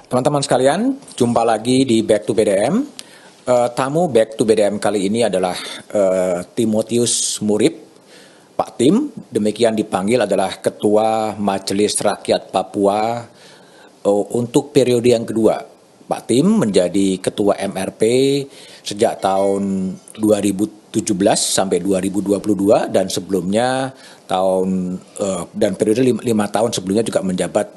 Teman-teman sekalian, jumpa lagi di Back to BDM. Tamu Back to BDM kali ini adalah Timotius Murib. Pak Tim, demikian dipanggil adalah Ketua Majelis Rakyat Papua untuk periode yang kedua. Pak Tim menjadi Ketua MRP sejak tahun 2017 sampai 2022 dan sebelumnya dan periode 5 tahun sebelumnya juga menjabat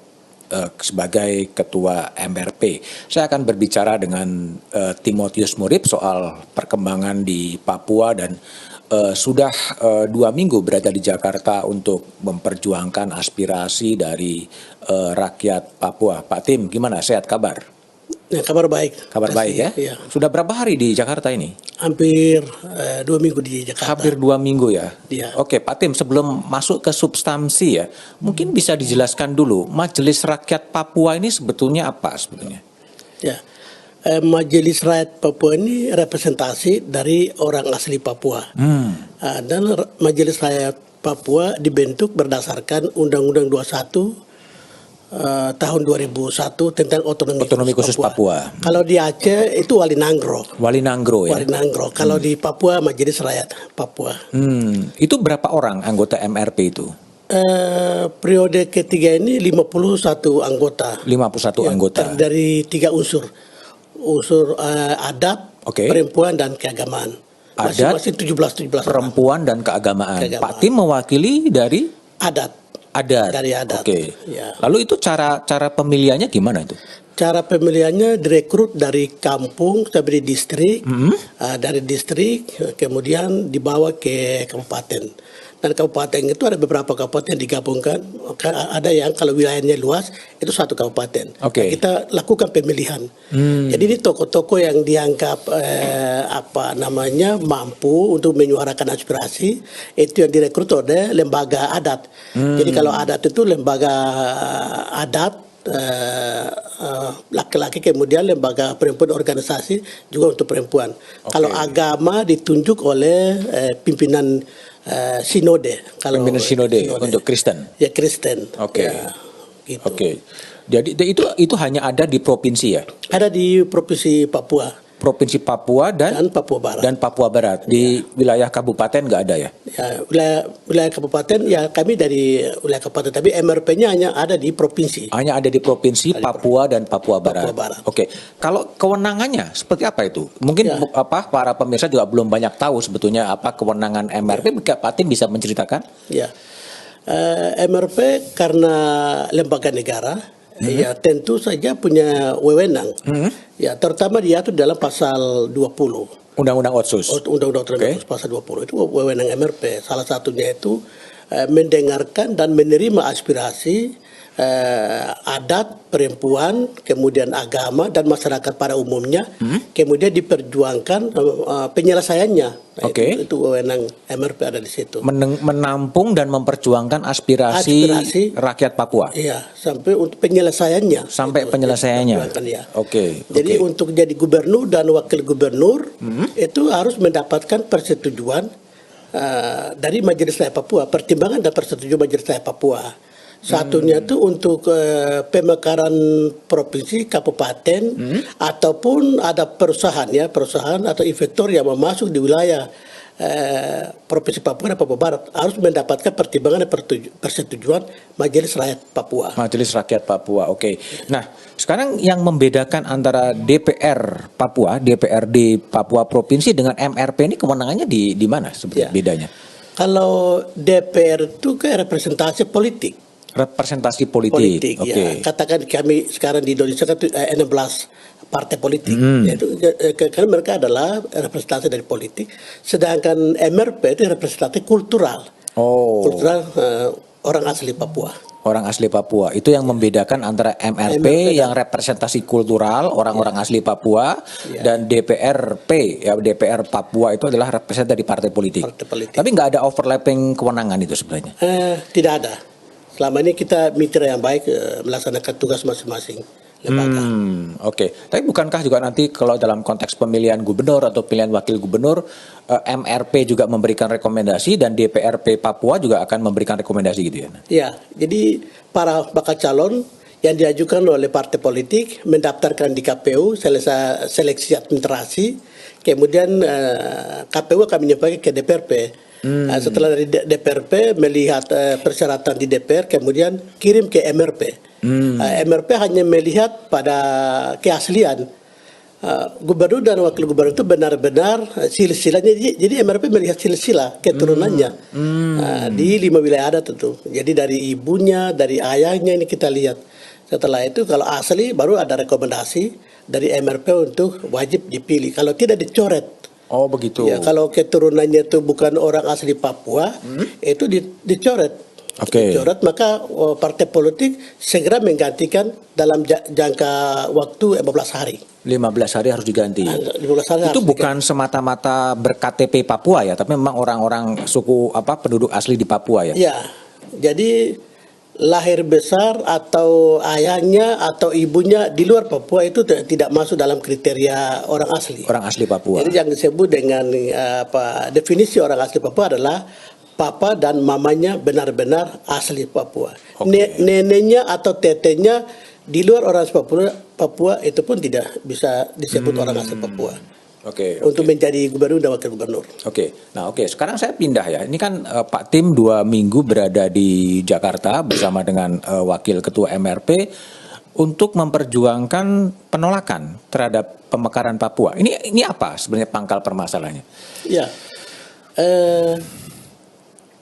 sebagai Ketua MRP. Saya akan berbicara dengan Timotius Murib soal perkembangan di Papua dan sudah 2 minggu berada di Jakarta untuk memperjuangkan aspirasi dari rakyat Papua. Pak Tim, gimana? Sehat kabar? Ya, kabar baik. Kabar baik ya? Ya. Sudah berapa hari di Jakarta ini? Hampir 2 minggu di Jakarta. Hampir 2 minggu ya? Ya. Oke, Pak Tim, sebelum masuk ke substansi ya, mungkin bisa dijelaskan dulu, Majelis Rakyat Papua ini sebetulnya apa sebetulnya? Ya. Majelis Rakyat Papua ini representasi dari orang asli Papua. Dan Majelis Rakyat Papua dibentuk berdasarkan Undang-Undang 21 tahun 2001 tentang otonomi khusus Papua. Kalau di Aceh itu Wali Nanggro. Wali Nanggro ya? Wali Nanggro. Kalau di Papua Majelis Rakyat Papua. Itu berapa orang anggota MRP itu? Periode ketiga ini 51 anggota. 51 anggota. Dari 3 unsur adat, perempuan dan keagamaan. Adat, masing-masing 17 perempuan dan keagamaan. Pak Tim mewakili dari adat. Dari adat. Oke. Ya. Lalu itu cara pemilihannya gimana itu? Cara pemilihannya direkrut dari kampung sampai di distrik, dari distrik kemudian dibawa ke kabupaten. Dan kabupaten itu ada beberapa kabupaten digabungkan. Ada yang kalau wilayahnya luas itu 1 kabupaten. Nah, kita lakukan pemilihan. Jadi ini tokoh-tokoh yang dianggap mampu untuk menyuarakan aspirasi itu yang direkrut oleh lembaga adat. Jadi kalau adat itu lembaga adat laki-laki, kemudian lembaga perempuan organisasi juga untuk perempuan. Kalau agama ditunjuk oleh pimpinan sinode. Kalau pimpinan sinode untuk Kristen. Ya, Kristen. Oke. Ya, gitu. Oke. Jadi itu hanya ada di provinsi ya? Ada di provinsi Papua. Provinsi Papua dan Papua Barat. Dan Papua Barat. Di wilayah kabupaten nggak ada ya? Ya, wilayah kabupaten ya kami dari wilayah kabupaten, tapi MRP-nya hanya ada di provinsi. Hanya ada di provinsi Papua dan Papua Barat. Oke. Kalau kewenangannya seperti apa itu? Mungkin para pemirsa juga belum banyak tahu sebetulnya apa kewenangan MRP. Pak Tim bisa menceritakan? Ya. MRP karena lembaga negara. Ya tentu saja punya wewenang. Ya terutama diatur dalam pasal 20. Undang-Undang Otsus. Undang-Undang Otsus pasal 20 itu wewenang MRP. Salah satunya itu mendengarkan dan menerima aspirasi adat, perempuan, kemudian agama dan masyarakat pada umumnya, kemudian diperjuangkan penyelesaiannya. Itu wewenang MRP ada di situ. Menampung dan memperjuangkan aspirasi rakyat Papua. Iya, sampai untuk penyelesaiannya. Sampai penyelesaiannya. Ya. Jadi untuk jadi gubernur dan wakil gubernur itu harus mendapatkan persetujuan dari Majelis Rakyat Papua, pertimbangan dan persetujuan Majelis Rakyat Papua. Satunya itu untuk pemekaran provinsi, kabupaten, ataupun ada perusahaan atau investor yang mau masuk di wilayah provinsi Papua dan Papua Barat harus mendapatkan pertimbangan dan persetujuan Majelis Rakyat Papua. Majelis Rakyat Papua, oke. Nah, sekarang yang membedakan antara DPR Papua, DPRD Papua Provinsi dengan MRP ini kewenangannya di mana sebetulnya bedanya? Kalau DPR itu ke representasi politik. Representasi politik. Ya. Katakan kami sekarang di Indonesia kan 16 partai politik. Karena mereka adalah representasi dari politik. Sedangkan MRP itu representasi kultural. Kultural orang asli Papua. Orang asli Papua. Itu yang membedakan antara MRP yang representasi kultural orang-orang asli Papua dan DPRP ya, DPR Papua itu adalah representasi dari partai politik. Tapi nggak ada overlapping kewenangan itu sebenarnya. Tidak ada. Selama ini kita mitra yang baik melaksanakan tugas masing-masing lembaga. Tapi bukankah juga nanti kalau dalam konteks pemilihan gubernur atau pilihan wakil gubernur, MRP juga memberikan rekomendasi dan DPRP Papua juga akan memberikan rekomendasi gitu ya? Ya, jadi para bakal calon yang diajukan oleh partai politik, mendaftarkan di KPU, selesai seleksi administrasi, kemudian KPU akan menyampaikan ke DPRP. Setelah dari DPRP melihat persyaratan di DPR, kemudian kirim ke MRP. MRP hanya melihat pada keaslian gubernur dan wakil gubernur itu benar-benar silsilahnya. Jadi MRP melihat silsilah keturunannya di 5 wilayah adat tentu. Jadi dari ibunya, dari ayahnya ini kita lihat. Setelah itu kalau asli baru ada rekomendasi dari MRP untuk wajib dipilih. Kalau tidak dicoret. Oh begitu. Ya, kalau keturunannya itu bukan orang asli Papua, itu dicoret. Oke. Dicoret, maka partai politik segera menggantikan dalam jangka waktu 15 hari. 15 hari harus diganti. 15 hari Itu harus bukan semata-mata ber-KTP Papua ya, tapi memang orang-orang suku penduduk asli di Papua ya. Ya, jadi lahir besar atau ayahnya atau ibunya di luar Papua itu tidak masuk dalam kriteria orang asli. Orang asli Papua. Jadi yang disebut dengan definisi orang asli Papua adalah papa dan mamanya benar-benar asli Papua. Oke. Neneknya atau tetenya di luar orang asli Papua itu pun tidak bisa disebut orang asli Papua. Oke. Untuk menjadi gubernur dan wakil gubernur. Oke. Sekarang saya pindah ya. Ini kan Pak Tim 2 minggu berada di Jakarta bersama dengan Wakil Ketua MRP untuk memperjuangkan penolakan terhadap pemekaran Papua. Ini apa sebenarnya pangkal permasalahannya? Ya,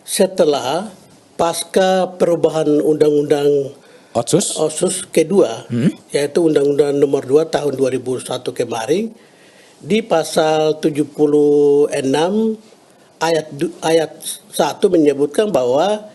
setelah pasca perubahan undang-undang Otsus kedua, yaitu Undang-Undang Nomor 2 Tahun 2001 kemarin, di pasal 76 ayat 1 menyebutkan bahwa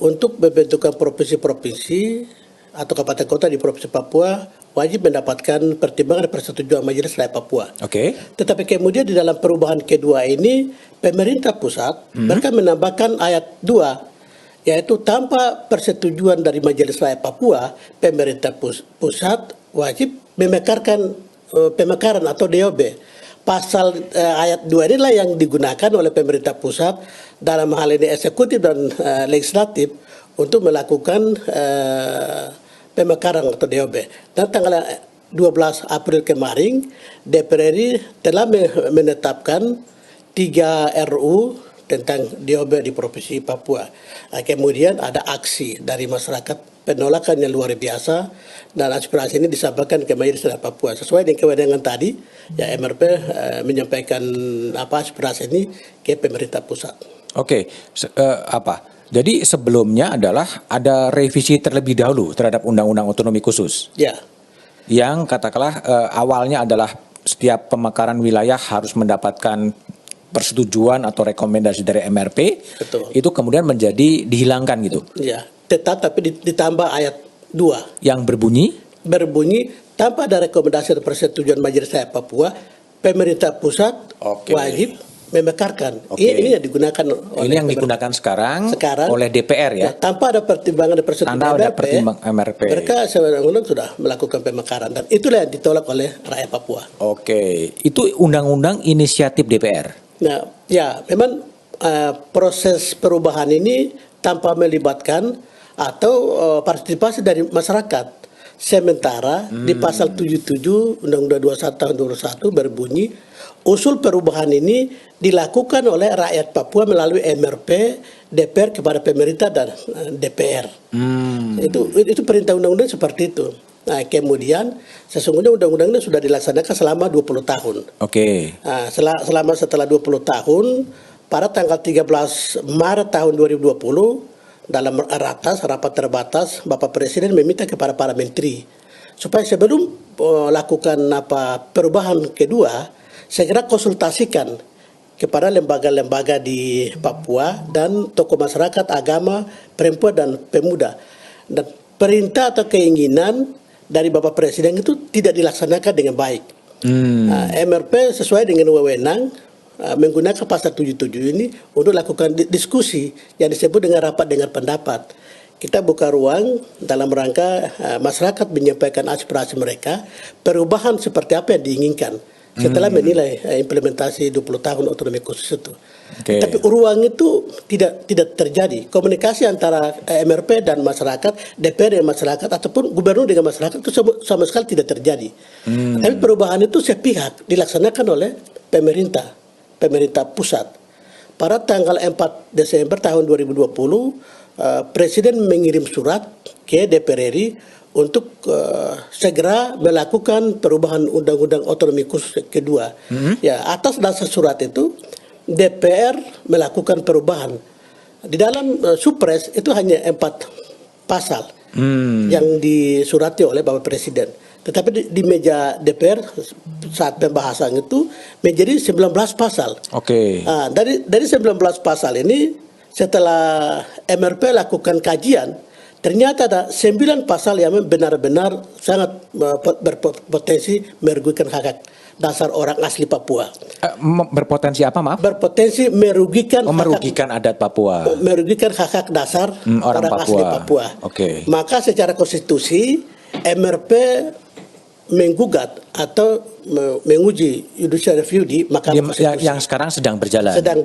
untuk pembentukan provinsi-provinsi atau kabupaten kota di Provinsi Papua wajib mendapatkan pertimbangan dan persetujuan Majelis Rakyat Papua. Oke. Tetapi kemudian di dalam perubahan kedua ini pemerintah pusat mereka menambahkan ayat 2, yaitu tanpa persetujuan dari Majelis Rakyat Papua, pemerintah pusat wajib memekarkan pemekaran atau DOB. Pasal ayat 2 inilah yang digunakan oleh pemerintah pusat dalam hal ini eksekutif dan legislatif untuk melakukan pemekaran atau DOB. Dan tanggal 12 April kemarin DPR RI telah menetapkan 3 RU tentang DOB di Provinsi Papua. Kemudian ada aksi dari masyarakat, penolakan yang luar biasa, dan aspirasi ini disampaikan ke Majelis Rakyat Papua. Sesuai dengan kewenangan tadi, ya MRP menyampaikan aspirasi ini ke pemerintah pusat. Oke. Jadi sebelumnya adalah ada revisi terlebih dahulu terhadap Undang-Undang Otonomi Khusus. Ya. Yang katakanlah awalnya adalah setiap pemekaran wilayah harus mendapatkan persetujuan atau rekomendasi dari MRP. Betul. Itu kemudian menjadi dihilangkan gitu. Ya, tetap tapi ditambah ayat 2 yang berbunyi tanpa ada rekomendasi atau persetujuan Majelis Rakyat Papua, pemerintah pusat wajib memekarkan. Ini yang digunakan oleh digunakan sekarang oleh DPR ya. Tanpa ada pertimbangan dan persetujuan MRP. Mereka sebenarnya sudah melakukan pemekaran dan itulah yang ditolak oleh rakyat Papua. Oke, itu undang-undang inisiatif DPR. Nah, ya memang proses perubahan ini tanpa melibatkan atau partisipasi dari masyarakat. Sementara di pasal 77 Undang-Undang 21 tahun 2001 berbunyi usul perubahan ini dilakukan oleh rakyat Papua melalui MRP, DPR kepada pemerintah dan DPR. Itu perintah undang-undang seperti itu. Nah, kemudian sesungguhnya undang-undang ini sudah dilaksanakan selama 20 tahun. Oke. Nah, setelah 20 tahun, pada tanggal 13 Maret tahun 2020, dalam rapat terbatas, Bapak Presiden meminta kepada para menteri supaya sebelum lakukan perubahan kedua, segera konsultasikan kepada lembaga-lembaga di Papua dan tokoh masyarakat, agama, perempuan dan pemuda. Dan perintah atau keinginan dari Bapak Presiden itu tidak dilaksanakan dengan baik. MRP sesuai dengan wewenang menggunakan pasal 77 ini untuk lakukan diskusi yang disebut dengan rapat dengar pendapat. Kita buka ruang dalam rangka masyarakat menyampaikan aspirasi mereka, perubahan seperti apa yang diinginkan. setelah menilai implementasi 20 tahun otonomi khusus itu. Oke. Tapi ruang itu tidak terjadi. Komunikasi antara MRP dan masyarakat, DPR dan masyarakat, ataupun gubernur dengan masyarakat itu sama sekali tidak terjadi. Tapi perubahan itu sepihak dilaksanakan oleh pemerintah pusat. Pada tanggal 4 Desember tahun 2020, Presiden mengirim surat ke DPR RI untuk segera melakukan perubahan Undang-Undang Otonomi Khusus kedua. Ya, atas dasar surat itu DPR melakukan perubahan. Di dalam Supres itu hanya 4 pasal yang disurati oleh Bapak Presiden. Tetapi di meja DPR saat pembahasan itu menjadi 19 pasal. Oke. Dari 19 pasal ini setelah MRP lakukan kajian, ternyata ada 9 pasal yang benar-benar sangat berpotensi merugikan hak dasar orang asli Papua. Berpotensi apa, maaf? Berpotensi merugikan merugikan adat Papua. Merugikan hak dasar orang asli Papua. Oke. Maka secara konstitusi MRP menggugat atau menguji judicial review di Mahkamah Konstitusi yang sekarang sedang berjalan. Dan sedang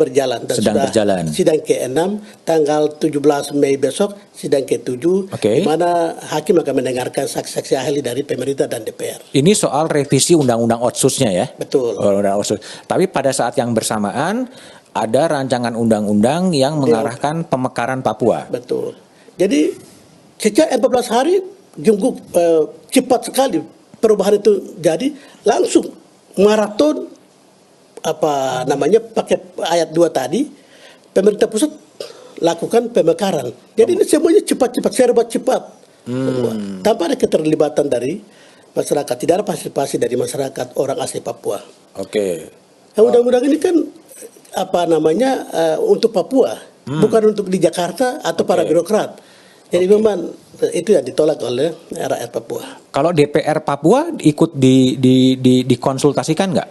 berjalan. Sidang ke-6 tanggal 17 Mei besok, sidang ke-7 di mana hakim akan mendengarkan saksi-saksi ahli dari pemerintah dan DPR. Ini soal revisi Undang-Undang Otsusnya ya? Betul. Undang-Undang Otsus. Tapi pada saat yang bersamaan ada rancangan undang-undang yang mengarahkan pemekaran Papua. Betul. Jadi sejak 14 hari cepat sekali perubahan itu jadi, langsung maraton pakai ayat 2 tadi, pemerintah pusat lakukan pemekaran. Jadi ini semuanya cepat-cepat, serba cepat. Tanpa ada keterlibatan dari masyarakat, tidak ada partisipasi dari masyarakat orang asli Papua. Oke. Undang-undang ini kan untuk Papua, bukan untuk di Jakarta atau para birokrat. Jadi memang itu yang ditolak oleh rakyat Papua. Kalau DPR Papua ikut dikonsultasikan nggak?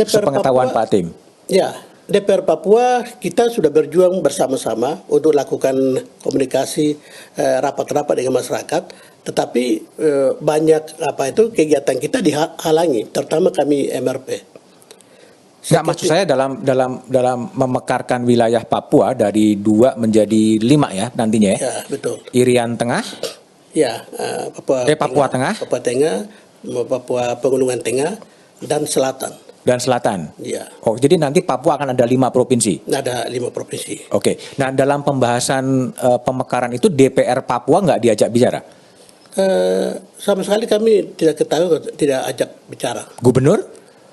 Sepengetahuan Pak Tim. Ya, DPR Papua kita sudah berjuang bersama-sama untuk lakukan komunikasi rapat-rapat dengan masyarakat. Tetapi banyak kegiatan kita dihalangi, terutama kami MRP. Nggak, maksud saya dalam memekarkan wilayah Papua dari 2 menjadi 5 ya nantinya ya? Ya, betul. Irian Tengah? Ya, Papua Tengah? Papua Tengah, Papua Pegunungan Tengah, dan Selatan. Dan Selatan? Ya. Oh, jadi nanti Papua akan ada 5 provinsi? Ada 5 provinsi. Oke. Nah, dalam pembahasan pemekaran itu DPR Papua nggak diajak bicara? Sama sekali kami tidak ketahui, tidak ajak bicara.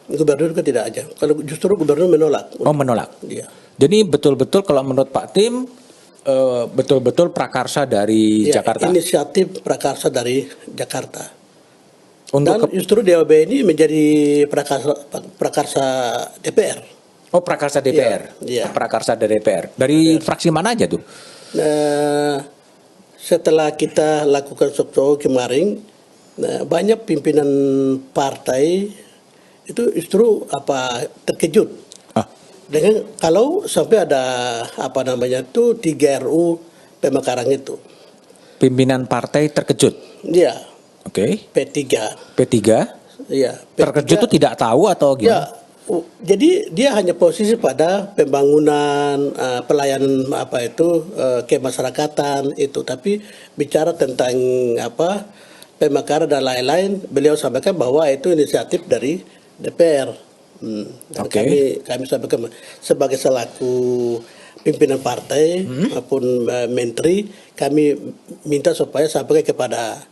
Gubernur kan tidak aja. Kalau justru gubernur menolak. Oh, menolak. Iya. Jadi betul-betul kalau menurut Pak Tim betul-betul prakarsa dari Jakarta. Inisiatif prakarsa dari Jakarta. Dan justru DOB ini menjadi prakarsa DPR. Oh, prakarsa DPR. Iya. Prakarsa dari DPR. Dari fraksi mana aja tuh? Setelah kita lakukan sokso kemarin, banyak pimpinan partai itu justru terkejut dengan kalau sampai ada 3 RU pemekaran itu. Pimpinan partai terkejut. Iya. Oke. P3. Iya. Terkejut itu tidak tahu atau gimana? Ya. Jadi dia hanya posisi pada pembangunan pelayanan kemasyarakatan itu, tapi bicara tentang pemekaran dan lain-lain, beliau sampaikan bahwa itu inisiatif dari DPR. Dan kami sampaikan sebagai selaku pimpinan partai maupun menteri, kami minta supaya sampaikan kepada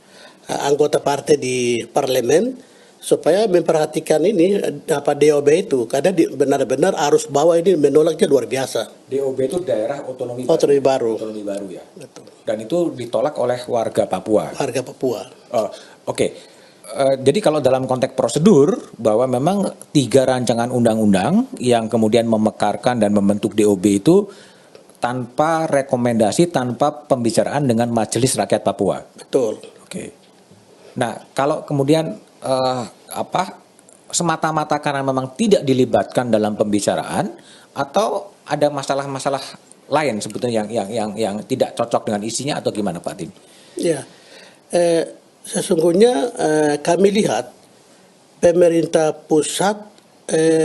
anggota partai di parlemen supaya memperhatikan ini DOB itu, karena benar-benar arus bawah ini menolaknya luar biasa. DOB itu daerah otonomi baru. Otonomi baru ya. Betul. Dan itu ditolak oleh warga Papua. Warga Papua. Oke. Jadi kalau dalam konteks prosedur bahwa memang 3 rancangan undang-undang yang kemudian memekarkan dan membentuk DOB itu tanpa rekomendasi, tanpa pembicaraan dengan Majelis Rakyat Papua. Betul. Oke. Nah, kalau kemudian semata-mata karena memang tidak dilibatkan dalam pembicaraan atau ada masalah-masalah lain sebetulnya yang tidak cocok dengan isinya atau gimana Pak Tim? Ya. Sesungguhnya kami lihat pemerintah pusat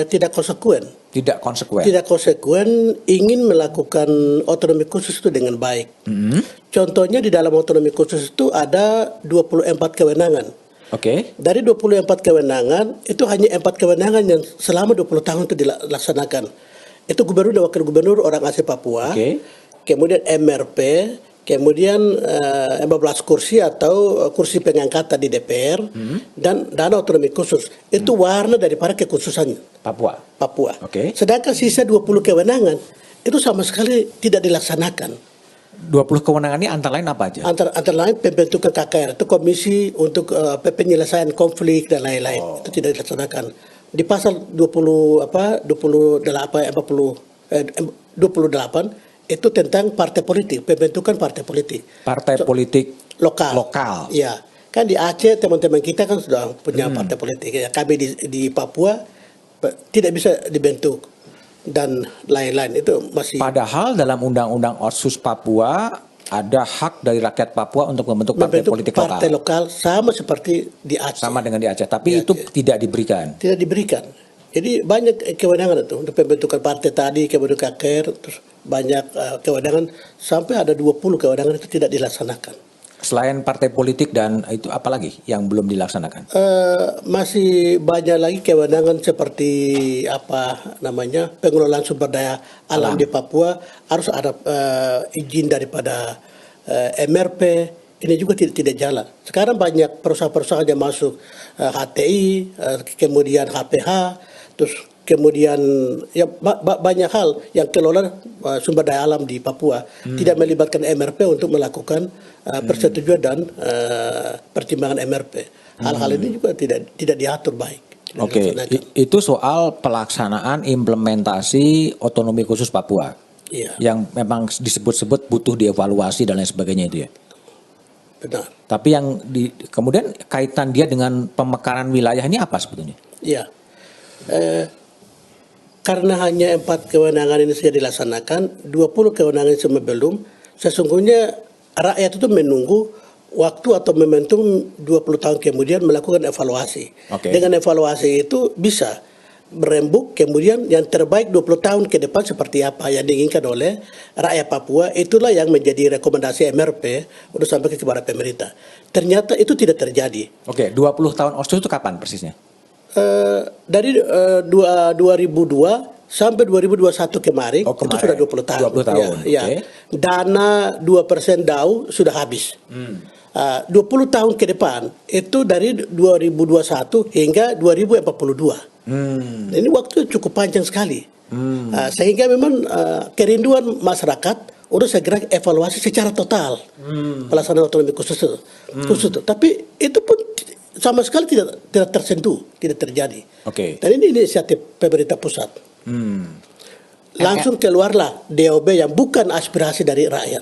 tidak konsekuen. Tidak konsekuen. Tidak konsekuen ingin melakukan otonomi khusus itu dengan baik. Contohnya di dalam otonomi khusus itu ada 24 kewenangan. Oke. Dari 24 kewenangan, itu hanya 4 kewenangan yang selama 20 tahun itu dilaksanakan. Itu gubernur dan wakil gubernur orang asli Papua. Oke. Kemudian MRP, kemudian 15 kursi atau kursi pengangkatan di DPR, dan dana otonomi khusus. Itu warna daripada kekhususan Papua. Oke. Sedangkan sisa 20 kewenangan, itu sama sekali tidak dilaksanakan. 20 kewenangan ini antara lain apa aja? Antara lain pembentukan KKR, itu komisi untuk penyelesaian konflik dan lain-lain. Itu tidak dilaksanakan. Di pasal 28 itu tentang partai politik, pembentukan partai politik. Partai politik lokal. Ya, kan di Aceh teman-teman kita kan sudah punya partai politik. Ya, kami di Papua tidak bisa dibentuk dan lain-lain, itu masih. Padahal dalam Undang-Undang Otsus Papua ada hak dari rakyat Papua untuk membentuk politik partai lokal sama seperti di Aceh. Sama dengan di Aceh, tapi itu tidak diberikan. Tidak diberikan. Jadi banyak kewenangan itu untuk pembentukan partai tadi, kemudian KKR, terus banyak kewenangan, sampai ada 20 kewenangan itu tidak dilaksanakan. Selain partai politik dan itu apalagi yang belum dilaksanakan? Masih banyak lagi kewenangan seperti pengelolaan sumber daya alam di Papua, harus ada izin daripada MRP. Ini juga tidak jalan. Sekarang banyak perusahaan-perusahaan yang masuk HTI, kemudian HPH, terus kemudian ya banyak hal yang kelola sumber daya alam di Papua tidak melibatkan MRP untuk melakukan persetujuan dan pertimbangan MRP. Hal-hal ini juga tidak diatur baik. Oke, itu soal pelaksanaan implementasi otonomi khusus Papua. Iya. Yang memang disebut-sebut butuh dievaluasi dan lain sebagainya itu ya. Benar. Tapi yang kemudian kaitan dia dengan pemekaran wilayah ini apa sebetulnya? Iya. Karena hanya 4 kewenangan ini saja dilaksanakan, 20 kewenangan semua belum, sesungguhnya rakyat itu menunggu waktu atau momentum 20 tahun kemudian melakukan evaluasi. Okay. Dengan evaluasi itu bisa berembuk kemudian yang terbaik 20 tahun ke depan seperti apa yang diinginkan oleh rakyat Papua, itulah yang menjadi rekomendasi MRP untuk sampai kepada pemerintah. Ternyata itu tidak terjadi. Oke, 20 tahun Otsus itu kapan persisnya? Dari 2002 sampai 2021 kemarin, itu sudah 20 tahun. 20 tahun. Ya, Okay. Dana 2% DAU sudah habis. 20 tahun ke depan itu dari 2021 hingga 2042. Ini waktu cukup panjang sekali. Sehingga memang kerinduan masyarakat untuk segera evaluasi secara total pelaksanaan otonomi khusus itu. Tapi itu pun sama sekali tidak tersentuh, tidak terjadi. Oke. Dan ini inisiatif pemerintah pusat. Langsung keluarlah DOB yang bukan aspirasi dari rakyat.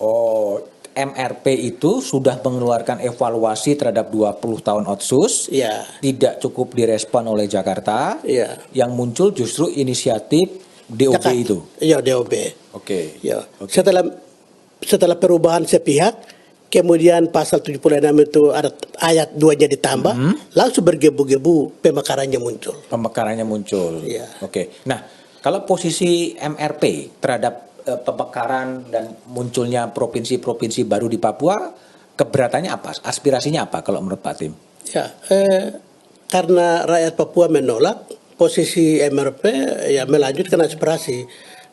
Oh, MRP itu sudah mengeluarkan evaluasi terhadap 20 tahun Otsus. Ya. Tidak cukup direspon oleh Jakarta. Ya. Yang muncul justru inisiatif DOB itu. Iya, DOB. Oke. Ya. Okay. Setelah perubahan sepihak, kemudian pasal 76 itu ada ayat 2-nya ditambah, langsung bergebu-gebu pemekarannya muncul. Pemekarannya muncul. Iya. Oke. Nah, kalau posisi MRP terhadap pemekaran dan munculnya provinsi-provinsi baru di Papua, keberatannya apa? Aspirasinya apa kalau menurut Pak Tim? Ya, karena rakyat Papua menolak, posisi MRP ya melanjutkan aspirasi,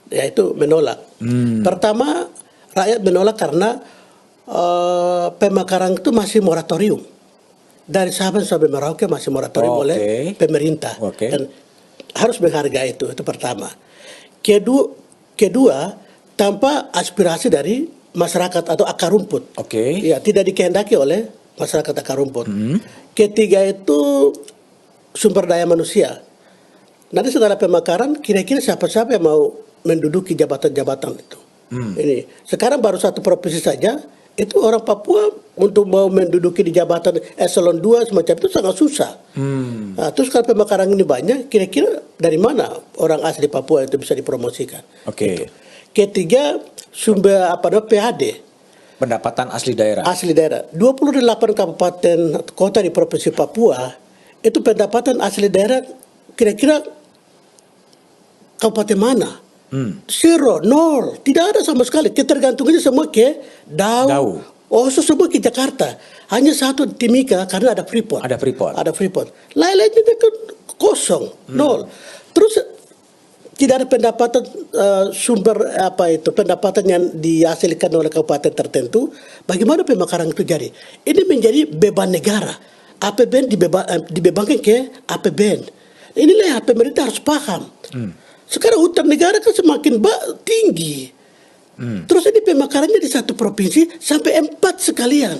yaitu menolak. Pertama, rakyat menolak karena pemekaran itu masih moratorium. Dari Sabang sampai Merauke masih moratorium oleh pemerintah. Dan harus menghargai itu pertama. Kedua, tanpa aspirasi dari masyarakat atau akar rumput. Ya, tidak dikehendaki oleh masyarakat akar rumput. Ketiga itu sumber daya manusia. Nanti setelah pemekaran, kira-kira siapa-siapa yang mau menduduki jabatan-jabatan itu. Ini sekarang baru 1 provinsi saja, itu orang Papua untuk mau menduduki di jabatan eselon 2 semacam itu sangat susah. Nah, terus kalau pemekaran ini banyak, kira-kira dari mana orang asli Papua itu bisa dipromosikan? Gitu. Ketiga, sumber PAD. Pendapatan asli daerah. Asli daerah. 28 kabupaten kota di Provinsi Papua, itu pendapatan asli daerah kira-kira kabupaten mana? Zero, nol, tidak ada sama sekali. Ketergantungannya semua ke Dau. Oso semua ke Jakarta. Hanya satu Timika karena ada Freeport. Ada Freeport. Ada Freeport. Lain-lainnya kan kosong, nol. Terus tidak ada pendapatan sumber pendapatan yang dihasilkan oleh kabupaten tertentu. Bagaimana pemekaran itu jadi? Ini menjadi beban negara. APBN dibebankan ke APBN. Inilah yang pemerintah harus paham. Sekarang hutang negara kan semakin tinggi. Terus ini pemekarannya di satu provinsi sampai 4 sekalian.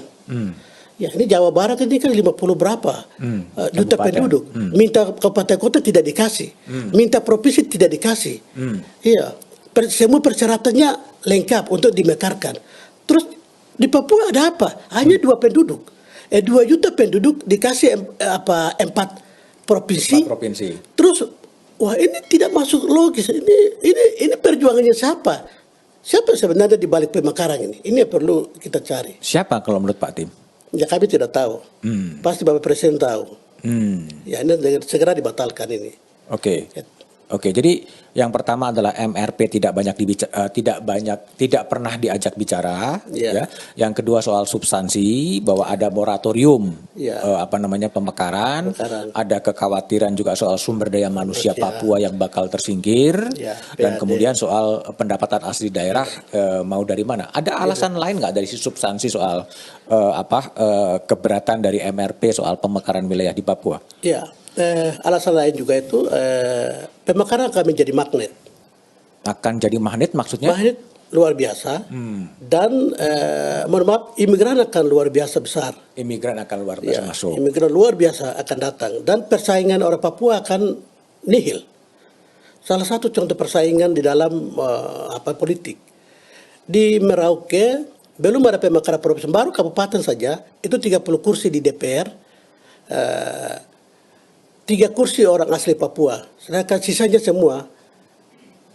Ya, ini Jawa Barat ini kan 50 berapa juta penduduk. Minta kabupaten kota tidak dikasih. Minta provinsi tidak dikasih. Iya, semua persyaratannya lengkap untuk dimekarkan. Terus di Papua ada apa? Hanya 2 penduduk. 2 juta penduduk dikasih 4 provinsi. Terus wah, ini tidak masuk logis. Ini perjuangannya siapa? Siapa sebenarnya di balik pemekaran ini? Ini yang perlu kita cari. Siapa kalau menurut Pak Tim? Ya kami tidak tahu. Pasti Bapak Presiden tahu. Ya ini segera dibatalkan ini. Oke, jadi yang pertama adalah MRP tidak pernah diajak bicara, ya. Yang kedua soal substansi bahwa ada moratorium, pemekaran, ada kekhawatiran juga soal sumber daya manusia Papua yang bakal tersingkir, dan kemudian soal pendapatan asli daerah mau dari mana? Ada alasan lain nggak dari substansi soal keberatan dari MRP soal pemekaran wilayah di Papua? Ya. Alasan lain juga itu pemekaran akan menjadi magnet. Akan jadi magnet maksudnya? Magnet luar biasa. Dan mohon maaf, imigran akan luar biasa besar. Imigran akan luar biasa masuk. Imigran luar biasa akan datang dan persaingan orang Papua akan nihil. Salah satu contoh persaingan di dalam politik di Merauke belum ada pemekaran provinsi, baru kabupaten saja itu 30 kursi di DPR. 3 kursi orang asli Papua, sedangkan sisanya semua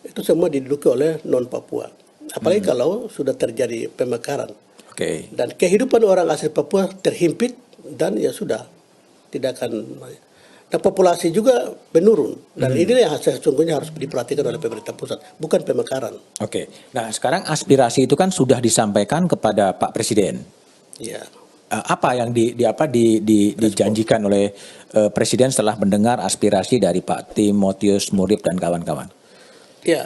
itu semua diduduki oleh non Papua. Apalagi kalau sudah terjadi pemekaran. Dan kehidupan orang asli Papua terhimpit dan ya sudah tidak akan. Dan populasi juga menurun. Dan ini yang sesungguhnya harus diperhatikan oleh pemerintah pusat, bukan pemekaran. Nah sekarang aspirasi itu kan sudah disampaikan kepada Pak Presiden. Ya. Apa yang dijanjikan oleh Presiden setelah mendengar aspirasi dari Pak Timotius Murip dan kawan-kawan? Ya,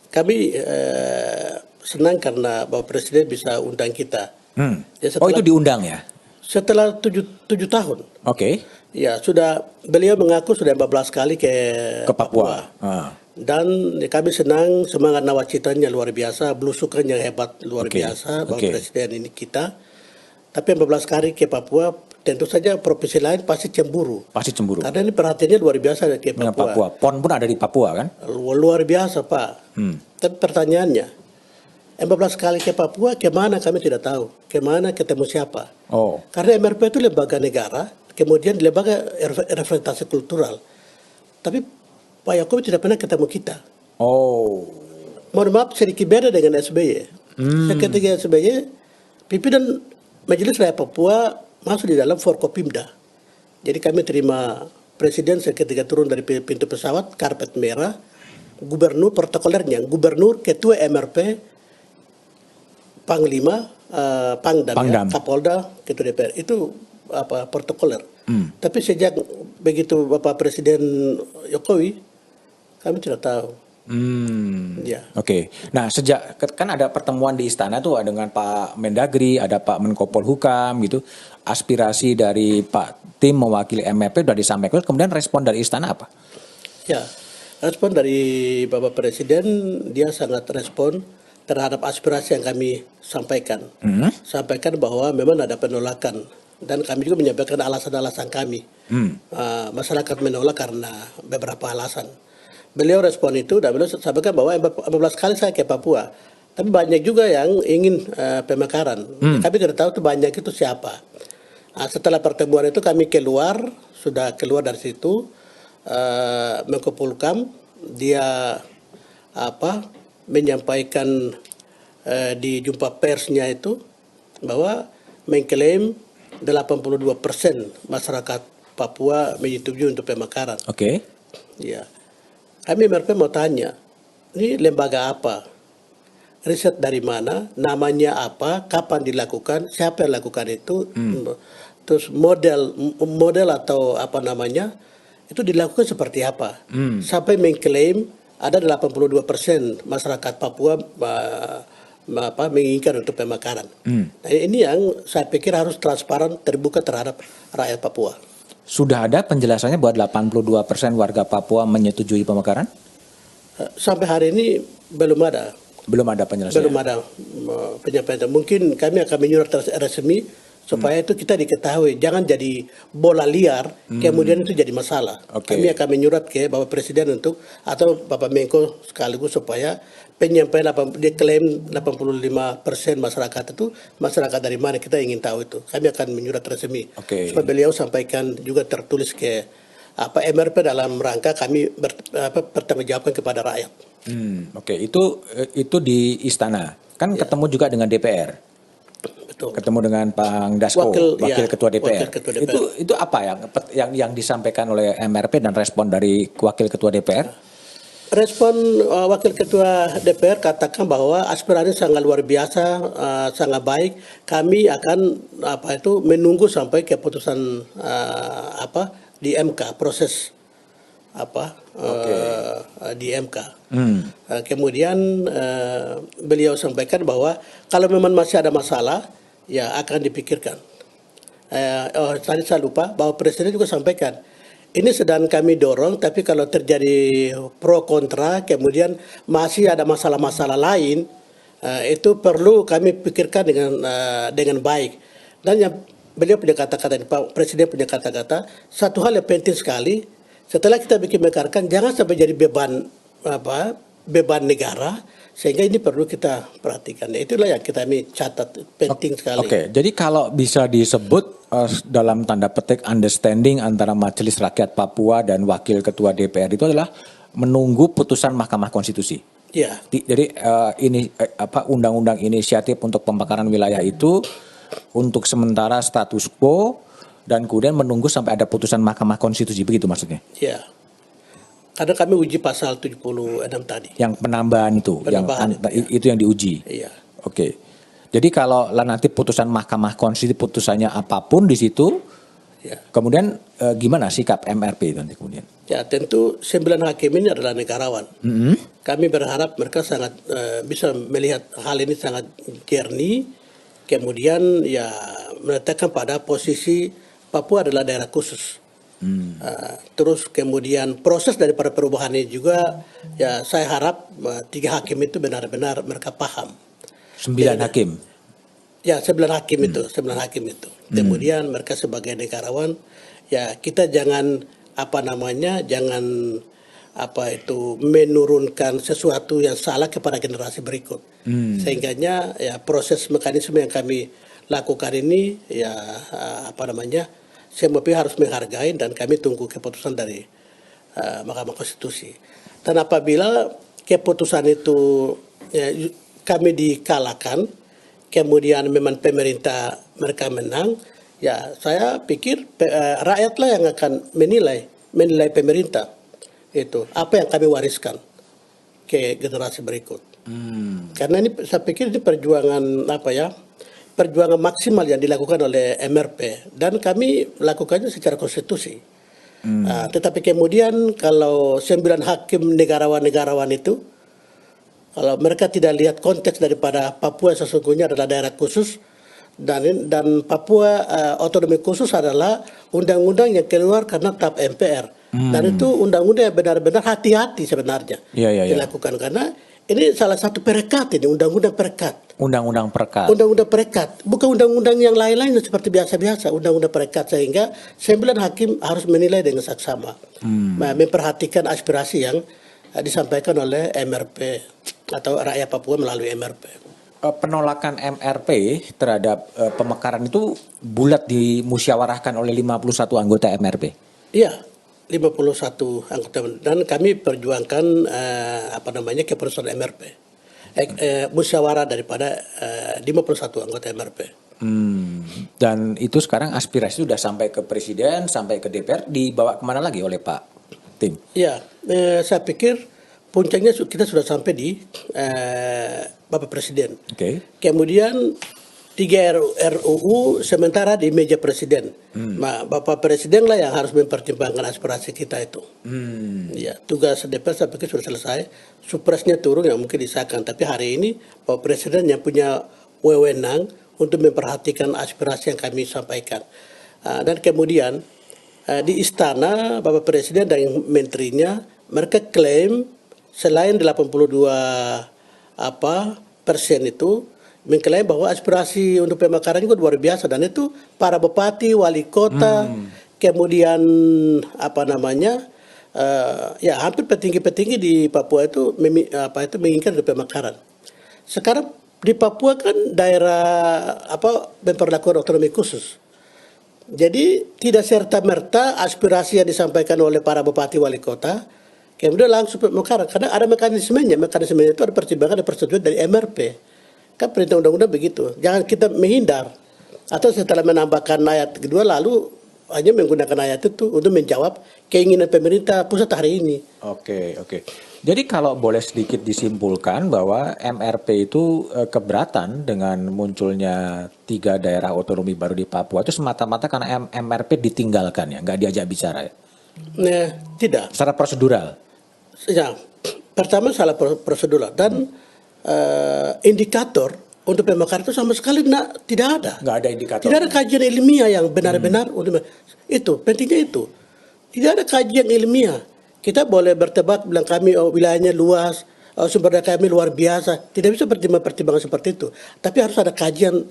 kami senang karena Bapak Presiden bisa undang kita. Ya, itu diundang ya? Setelah 7 tahun. Ya, beliau mengaku sudah 14 kali ke Papua. Dan kami senang, semangat nawacitanya luar biasa, belusukannya hebat luar biasa Bapak Presiden ini kita. Tapi 14 kali ke Papua, tentu saja provinsi lain pasti cemburu. Karena ini perhatiannya luar biasa ke Papua. PON pun ada di Papua kan? Luar biasa Pak. Tapi pertanyaannya, 14 kali ke Papua, kemana kami tidak tahu. Kemana ketemu siapa. Karena MRP itu lembaga negara, kemudian lembaga representasi kultural. Tapi Pak Jokowi tidak pernah ketemu kita. Mohon maaf, sedikit beda dengan SBY. Ketika SBY, pimpinan Majelis Rakyat Papua masuk di dalam Forkopimda. Jadi kami terima Presiden seketika turun dari pintu pesawat, karpet merah, gubernur, protokolernya, gubernur, ketua MRP, Panglima, Pangdam. Kapolda, ketua DPR. Itu protokoler. Tapi sejak begitu Bapak Presiden Jokowi, kami tidak tahu. Nah sejak kan ada pertemuan di istana tuh dengan Pak Mendagri, ada Pak Menko Polhukam gitu, aspirasi dari Pak Tim mewakili MRP sudah disampaikan, kemudian respon dari istana apa? Ya, respon dari Bapak Presiden, dia sangat respon terhadap aspirasi yang kami sampaikan. Sampaikan bahwa memang ada penolakan dan kami juga menyampaikan alasan-alasan kami. Masyarakat menolak karena beberapa alasan. Beliau respon itu dan beliau sampaikan bahwa 14 kali saya ke Papua. Tapi banyak juga yang ingin pemekaran. Kami tidak tahu itu banyak itu siapa. Setelah pertemuan itu kami sudah keluar dari situ. Menko Polhukam dia menyampaikan di jumpa persnya itu bahwa mengklaim 82% masyarakat Papua menyetujui untuk pemekaran. Ya, kami MRP mau tanya, ini lembaga apa? Riset dari mana? Namanya apa? Kapan dilakukan? Siapa yang lakukan itu? Terus model atau apa namanya? Itu dilakukan seperti apa? Sampai mengklaim ada 82% masyarakat Papua menginginkan untuk pemekaran. Nah, ini yang saya pikir harus transparan, terbuka terhadap rakyat Papua. Sudah ada penjelasannya bahwa 82% warga Papua menyetujui pemekaran? Sampai hari ini belum ada. Belum ada penjelasannya? Belum ada penyampaian. Mungkin kami akan menyurat resmi supaya itu kita diketahui. Jangan jadi bola liar, kemudian itu jadi masalah. Kami akan menyurat ke Bapak Presiden untuk, atau Bapak Menko sekaligus supaya penyampaian dia klaim 85% masyarakat itu masyarakat dari mana, kita ingin tahu itu. Kami akan menyurat resmi supaya beliau sampaikan juga tertulis ke MRP dalam rangka kami bertanggungjawabkan kepada rakyat. Itu di istana. Kan ketemu juga dengan DPR. Betul. Ketemu dengan Pak Dasko, wakil ketua DPR. Itu apa yang disampaikan oleh MRP dan respon dari wakil ketua DPR? Respon wakil ketua DPR katakan bahwa aspirasi sangat luar biasa, sangat baik. Kami akan menunggu sampai keputusan di MK, proses di MK. Kemudian beliau sampaikan bahwa kalau memang masih ada masalah, ya akan dipikirkan. Tadi saya lupa bahwa Presiden juga sampaikan, ini sedang kami dorong, tapi kalau terjadi pro kontra, kemudian masih ada masalah-masalah lain, itu perlu kami pikirkan dengan baik. Dan yang beliau punya kata-kata, Pak Presiden punya kata-kata, satu hal yang penting sekali, setelah kita bikin mekarkan, jangan sampai jadi beban negara, sehingga ini perlu kita perhatikan. Itulah yang kita catat, penting sekali. Jadi kalau bisa disebut dalam tanda petik understanding antara Majelis Rakyat Papua dan Wakil Ketua DPR itu adalah menunggu putusan Mahkamah Konstitusi. Ya. Jadi undang-undang inisiatif untuk pemekaran wilayah itu untuk sementara status quo dan kemudian menunggu sampai ada putusan Mahkamah Konstitusi, begitu maksudnya? Ya. Karena kami uji pasal 76 tadi. Yang penambahan itu, itu yang diuji. Iya. Jadi kalau nanti putusan Mahkamah Konstitusi putusannya apapun di situ, kemudian gimana sikap MRP itu nanti kemudian? Ya, tentu 9 hakim ini adalah negarawan. Kami berharap mereka sangat bisa melihat hal ini sangat jernih, kemudian ya meletakkan pada posisi Papua adalah daerah khusus. Terus kemudian proses daripada perubahan ini juga, ya saya harap 3 hakim itu benar-benar mereka paham. 9 hakim? Ya, 9 hakim itu. Kemudian mereka sebagai negarawan, ya kita jangan menurunkan sesuatu yang salah kepada generasi berikut. Sehingganya ya proses mekanisme yang kami lakukan ini ya semua pihak harus menghargai, dan kami tunggu keputusan dari Mahkamah Konstitusi. Dan apabila keputusan itu kami dikalahkan, kemudian memang pemerintah mereka menang, ya saya pikir rakyatlah yang akan menilai pemerintah itu apa yang kami wariskan ke generasi berikut. Karena ini saya pikir ini perjuangan perjuangan maksimal yang dilakukan oleh MRP, dan kami lakukannya secara konstitusi. Tetapi kemudian kalau 9 hakim negarawan itu, kalau mereka tidak lihat konteks daripada Papua sesungguhnya adalah daerah khusus, dan Papua otonomi khusus adalah undang-undang yang keluar karena TAP MPR. Dan itu undang-undang yang benar-benar hati-hati sebenarnya dilakukan, karena ini salah satu perekat, ini undang-undang perekat. Undang-undang perekat, bukan undang-undang yang lain-lain seperti biasa-biasa, undang-undang perekat, sehingga 9 hakim harus menilai dengan saksama, memperhatikan aspirasi yang disampaikan oleh MRP atau rakyat Papua melalui MRP. Penolakan MRP terhadap pemekaran itu bulat dimusyawarahkan oleh 51 anggota MRP? Iya, 51 anggota, dan kami perjuangkan keputusan MRP. Musyawarah daripada 51 anggota MRP. Dan itu sekarang aspirasi sudah sampai ke Presiden, sampai ke DPR, dibawa kemana lagi oleh Pak Tim? Ya, saya pikir puncaknya kita sudah sampai di Bapak Presiden. Oke. Kemudian 3 RUU sementara di meja Presiden. Nah, Bapak Presiden lah yang harus mempertimbangkan aspirasi kita itu. Ya, tugas DPR saya pikir sudah selesai. Supresnya turun yang mungkin disahkan. Tapi hari ini Bapak Presiden yang punya wewenang untuk memperhatikan aspirasi yang kami sampaikan. Dan kemudian di istana Bapak Presiden dan menterinya mereka klaim selain 82% itu mengklaim bahwa aspirasi untuk pemekaran juga luar biasa, dan itu para bupati, wali kota, kemudian ya hampir petinggi-petinggi di Papua itu menginginkan untuk pemekaran. Sekarang di Papua kan daerah memperlakukan otonomi khusus. Jadi tidak serta-merta aspirasi yang disampaikan oleh para bupati wali kota kemudian langsung pemekaran, karena ada mekanismenya. Mekanismenya itu ada pertimbangan dan persetujuan dari MRP. Kan perintah undang-undang begitu. Jangan kita menghindar atau setelah menambahkan ayat kedua lalu hanya menggunakan ayat itu untuk menjawab keinginan pemerintah pusat hari ini. Oke. Jadi kalau boleh sedikit disimpulkan bahwa MRP itu keberatan dengan munculnya 3 daerah otonomi baru di Papua itu semata-mata karena MRP ditinggalkan ya, nggak diajak bicara ya? Nah, tidak. Secara prosedural? Ya, pertama salah prosedural dan indikator untuk pemekaran itu sama sekali tidak ada. Nggak ada indikator. Tidak ada kajian ilmiah yang benar-benar untuk itu. Pentingnya itu. Tidak ada kajian ilmiah. Kita boleh bertebak bilang kami wilayahnya luas, sumber daya kami luar biasa. Tidak bisa pertimbangan seperti itu. Tapi harus ada kajian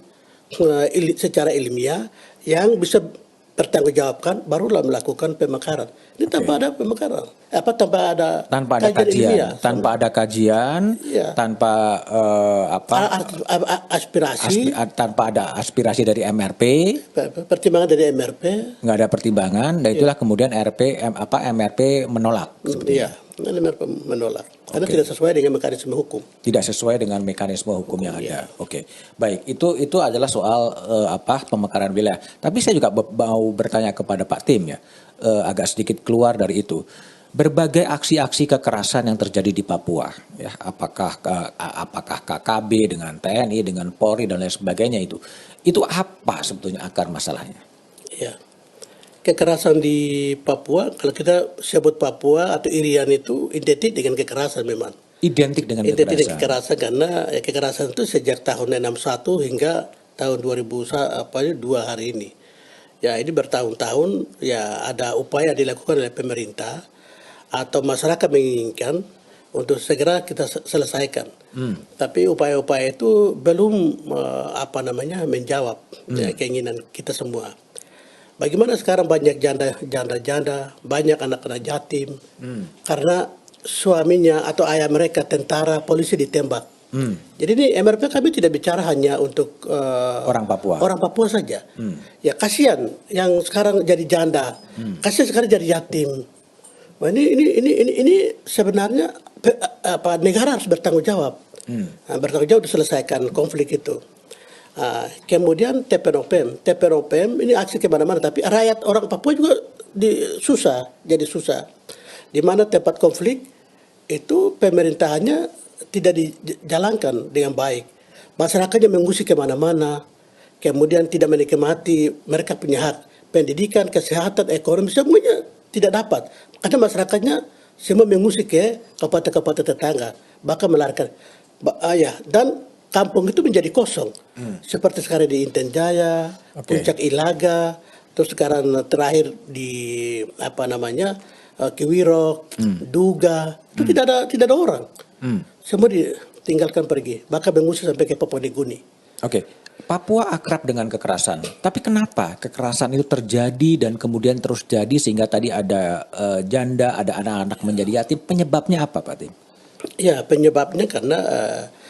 secara ilmiah yang bisa bertanggungjawabkan, barulah melakukan pemekaran. Ini tanpa ada pemekaran, tanpa ada kajian, ilmiah, tanpa ada kajian, ya. Tanpa aspirasi, tanpa ada aspirasi dari MRP, pertimbangan dari MRP, nggak ada pertimbangan, dan itulah kemudian MRP menolak. Iya, MRP menolak. Karena tidak sesuai dengan mekanisme hukum. Tidak sesuai dengan mekanisme hukum yang ada. Oke. Baik, itu adalah soal pemekaran wilayah. Tapi saya juga mau bertanya kepada Pak Tim ya, agak sedikit keluar dari itu. Berbagai aksi-aksi kekerasan yang terjadi di Papua, ya, apakah KKB dengan TNI, dengan Polri dan lain sebagainya itu apa sebetulnya akar masalahnya? Ya. Kekerasan di Papua, kalau kita sebut Papua atau Irian itu identik dengan kekerasan memang. Identik dengan kekerasan karena kekerasan itu sejak tahun 61 hingga tahun 2002 hari ini. Ya, ini bertahun-tahun ya ada upaya dilakukan oleh pemerintah atau masyarakat menginginkan untuk segera kita selesaikan. Tapi upaya-upaya itu belum menjawab keinginan kita semua. Bagaimana sekarang banyak janda-janda, banyak anak-anak yatim, karena suaminya atau ayah mereka tentara, polisi ditembak. Jadi ini MRP kami tidak bicara hanya untuk orang Papua saja. Ya kasihan yang sekarang jadi janda, kasihan sekarang jadi yatim. Nah, ini sebenarnya negara harus bertanggung jawab, bertanggung jawab untuk selesaikan konflik itu. Kemudian TPNOPM ini aksi kemana-mana, tapi rakyat orang Papua juga susah. Di mana tempat konflik itu pemerintahannya tidak dijalankan dengan baik, masyarakatnya mengungsi kemana-mana, kemudian tidak menikmati mereka punya hak pendidikan, kesehatan, ekonomi semuanya tidak dapat karena masyarakatnya semua mengungsi ke kabupaten-kabupaten tetangga, bahkan melarikan dan kampung itu menjadi kosong. Seperti sekarang di Inten Jaya, Puncak Ilaga, terus sekarang terakhir di Kiwirok, Duga, itu tidak ada orang. Semua ditinggalkan pergi, bahkan mengungsi sampai ke Papua Nugini. Oke. Papua akrab dengan kekerasan, tapi kenapa kekerasan itu terjadi dan kemudian terus jadi sehingga tadi ada janda, ada anak-anak menjadi yatim? Penyebabnya apa, Pak Tim? Ya, penyebabnya karena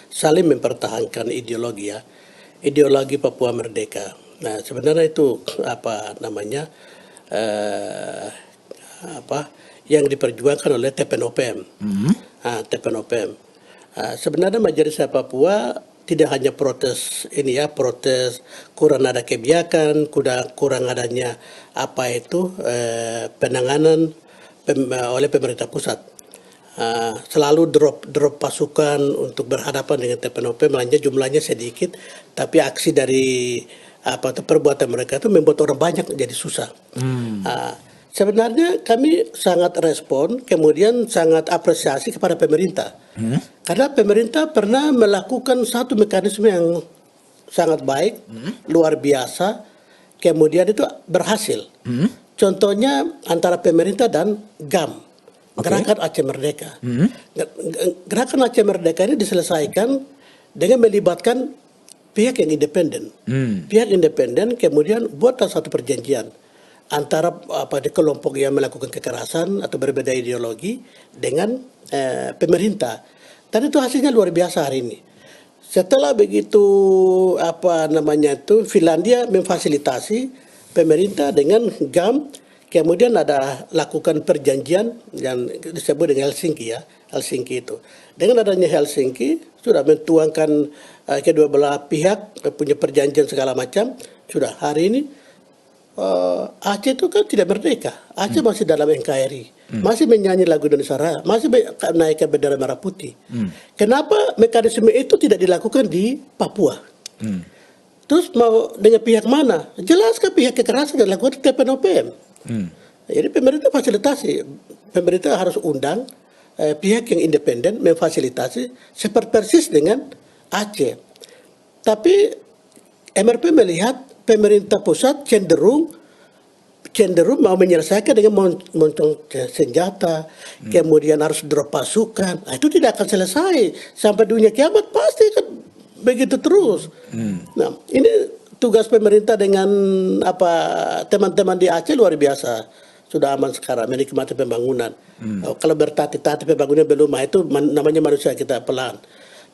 saling mempertahankan ideologi Papua Merdeka. Nah, sebenarnya itu yang diperjuangkan oleh TPNOPM. TPNOPM. Sebenarnya Majelis Rakyat Papua tidak hanya protes kurang ada kebijakan, kurang adanya penanganan oleh pemerintah pusat. Selalu drop pasukan untuk berhadapan dengan TPNOP, melainkan jumlahnya sedikit, tapi aksi dari perbuatan mereka itu membuat orang banyak jadi susah. Sebenarnya kami sangat respon, kemudian sangat apresiasi kepada pemerintah. Karena pemerintah pernah melakukan satu mekanisme yang sangat baik, luar biasa, kemudian itu berhasil. Contohnya antara pemerintah dan GAM, Gerakan Aceh Merdeka. Gerakan Aceh Merdeka ini diselesaikan dengan melibatkan pihak yang independen. Pihak independen kemudian buatlah satu perjanjian antara kelompok yang melakukan kekerasan atau berbeda ideologi dengan pemerintah. Dan itu hasilnya luar biasa hari ini. Setelah begitu Finlandia memfasilitasi pemerintah dengan GAM, kemudian ada lakukan perjanjian yang disebut dengan Helsinki itu. Dengan adanya Helsinki sudah mentuangkan kedua belah pihak punya perjanjian segala macam. Sudah hari ini Aceh itu kan tidak merdeka. Aceh masih dalam NKRI. Masih menyanyi lagu Indonesia Raya. Masih menaikkan bendera merah putih. Kenapa mekanisme itu tidak dilakukan di Papua? Terus mau dengan pihak mana? Jelaskan pihak kekerasan yang dilakukan di TPNOPM. Jadi pemerintah fasilitasi. Pemerintah harus undang pihak yang independen memfasilitasi seperti persis dengan Aceh. Tapi MRP melihat pemerintah pusat cenderung mau menyelesaikan dengan moncong senjata, kemudian harus drop pasukan. Itu tidak akan selesai sampai dunia kiamat, pasti kan begitu terus. Nah, ini tugas pemerintah dengan teman-teman di Aceh luar biasa. Sudah aman sekarang, menikmati pembangunan. Kalau bertati-tati pembangunan belum, itu namanya manusia kita pelan.